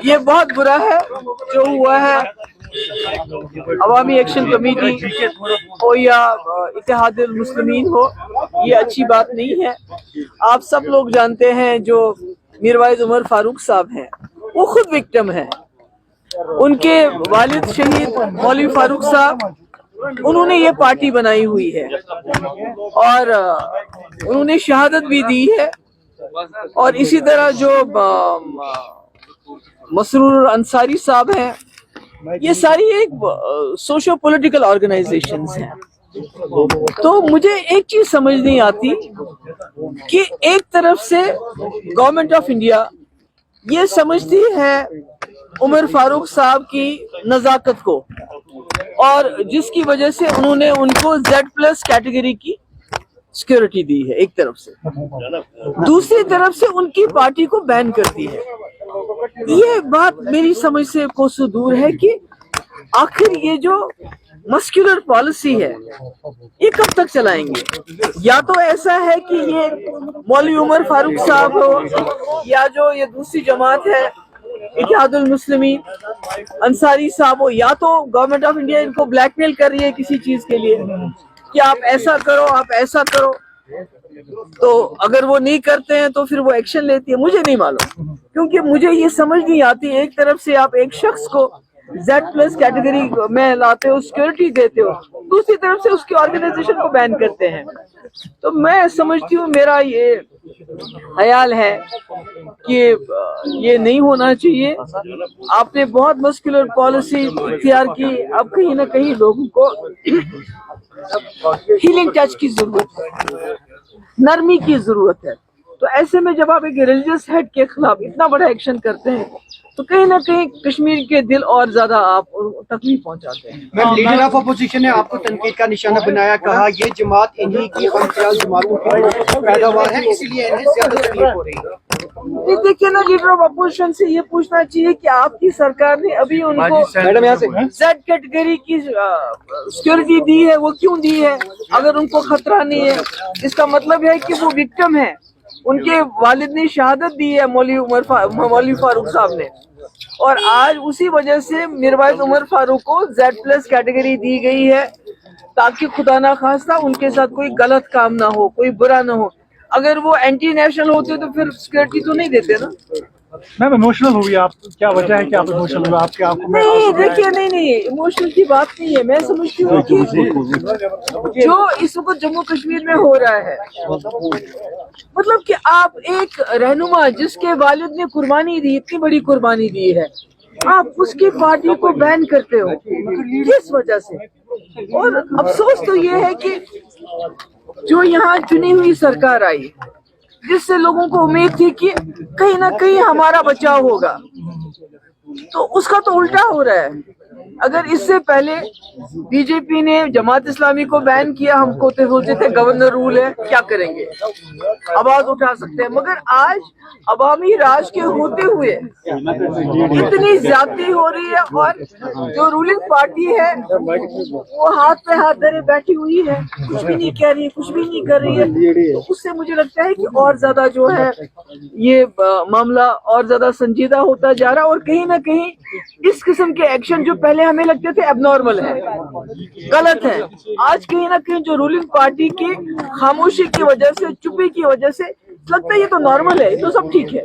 یہ بہت برا ہے جو ہوا ہے. عوامی ایکشن کمیٹی ہو یا اتحاد المسلمین ہو, یہ اچھی بات نہیں ہے. آپ سب لوگ جانتے ہیں جو میروائز عمر فاروق صاحب ہیں وہ خود وکٹم ہیں. ان کے والد شہید مولوی فاروق صاحب, انہوں نے یہ پارٹی بنائی ہوئی ہے اور انہوں نے شہادت بھی دی ہے. اور اسی طرح جو مسرور انصاری صاحب ہیں, یہ ساری ایک سوشو پولیٹیکل آرگنائزیشنز ہیں. تو مجھے ایک چیز سمجھ نہیں آتی کہ ایک طرف سے گورنمنٹ آف انڈیا یہ سمجھتی ہے عمر فاروق صاحب کی نزاکت کو, اور جس کی وجہ سے انہوں نے ان کو Z+ کیٹیگری کی سیکورٹی دی ہے ایک طرف سے, دوسری طرف سے ان کی پارٹی کو بین کرتی ہے. یہ بات میری سمجھ سے کوسوں دور ہے کہ آخر یہ جو مسکولر پالیسی ہے یہ کب تک چلائیں گے. یا تو ایسا ہے کہ یہ مولوی عمر فاروق صاحب ہو یا جو یہ دوسری جماعت ہے اتحاد المسلمین انصاری صاحب ہو, یا تو گورنمنٹ آف انڈیا ان کو بلیک میل کر رہی ہے کسی چیز کے لیے کہ آپ ایسا کرو آپ ایسا کرو, تو اگر وہ نہیں کرتے ہیں تو پھر وہ ایکشن لیتی ہے. مجھے نہیں معلوم, کیونکہ مجھے یہ سمجھ نہیں آتی. ایک طرف سے آپ ایک شخص کو Z+ کیٹیگری میں لاتے ہو, سیکورٹی دیتے ہو, دوسری طرف سے اس کی آرگنائزیشن کو بین کرتے ہیں. تو میں سمجھتی ہوں, میرا یہ خیال ہے کہ یہ نہیں ہونا چاہیے. آپ نے بہت مسکولر پالیسی اختیار کی, اب کہیں نہ کہیں لوگوں کو ہیلنگ ٹچ کی ضرورت ہے, نرمی کی ضرورت ہے. تو ایسے میں جب آپ ایک ریلیجیس ہیڈ کے خلاف اتنا بڑا ایکشن کرتے ہیں تو کہیں نہ کہیں کشمیر کے دل اور زیادہ آپ تکلیف پہنچاتے ہیں. لیڈر آف اپوزیشن نے آپ کو تنقید کا نشانہ بنایا, کہا یہ جماعت انہی کی خامخیال جماعتوں کی پیداوار ہے, اسی لیے انہیں زیادہ تکلیف ہو رہی ہے. دیکھیے نا, لیڈر آف اپوزیشن سے یہ پوچھنا چاہیے کہ آپ کی سرکار نے ابھی ان کو Z کیٹیگری کی سیکورٹی دی ہے, وہ کیوں دی ہے اگر ان کو خطرہ نہیں ہے؟ اس کا مطلب ہے کہ وہ وکٹم ہے. ان کے والد نے شہادت دی ہے مولوی فاروق صاحب نے, اور آج اسی وجہ سے میروائز عمر فاروق کو Z+ کیٹیگری دی گئی ہے تاکہ خدا نخواستہ ان کے ساتھ کوئی غلط کام نہ ہو, کوئی برا نہ ہو. اگر وہ اینٹی نیشنل ہوتے تو پھر سیکورٹی تو نہیں دیتے نا. میم ایموشنل ہوئی آپ, کیا وجہ ہے کہ آپ ایموشنل ہوئے؟ آپ کو نہیں دیکھیے, نہیں ایموشنل کی بات نہیں ہے. میں سمجھتی ہوں کہ جو اس وقت جموں کشمیر میں ہو رہا ہے, مطلب کہ آپ ایک رہنما جس کے والد نے قربانی دی, اتنی بڑی قربانی دی ہے, آپ اس کی پارٹی کو بین کرتے ہو کس وجہ سے؟ اور افسوس تو یہ ہے کہ جو یہاں چنی ہوئی سرکار آئی جس سے لوگوں کو امید تھی کہ کہیں نہ کہیں ہمارا بچاؤ ہوگا, تو اس کا تو الٹا ہو رہا ہے. اگر اس سے پہلے بی جے پی نے جماعت اسلامی کو بین کیا, ہم کو سوچتے تھے گورنر رول ہے, کیا کریں گے, آواز اٹھا سکتے ہیں, مگر آج عوامی راج کے ہوتے ہوئے اتنی زیادتی ہو رہی ہے اور جو رولنگ پارٹی ہے وہ ہاتھ پہ ہاتھ دھرے بیٹھی ہوئی ہے, کچھ بھی نہیں کہہ رہی ہے, کچھ بھی نہیں کر رہی ہے. تو اس سے مجھے لگتا ہے کہ اور زیادہ جو ہے یہ معاملہ اور زیادہ سنجیدہ ہوتا جا رہا ہے, اور کہیں نہ کہیں اس قسم کے ایکشن جو پہلے ہمیں لگتے تھے اب نارمل ہے, غلط ہے, آج کہیں نہ کہیں جو رولنگ پارٹی کی خاموشی کی وجہ سے, چپی کی وجہ سے لگتا ہے یہ تو نارمل ہے, یہ تو سب ٹھیک ہے.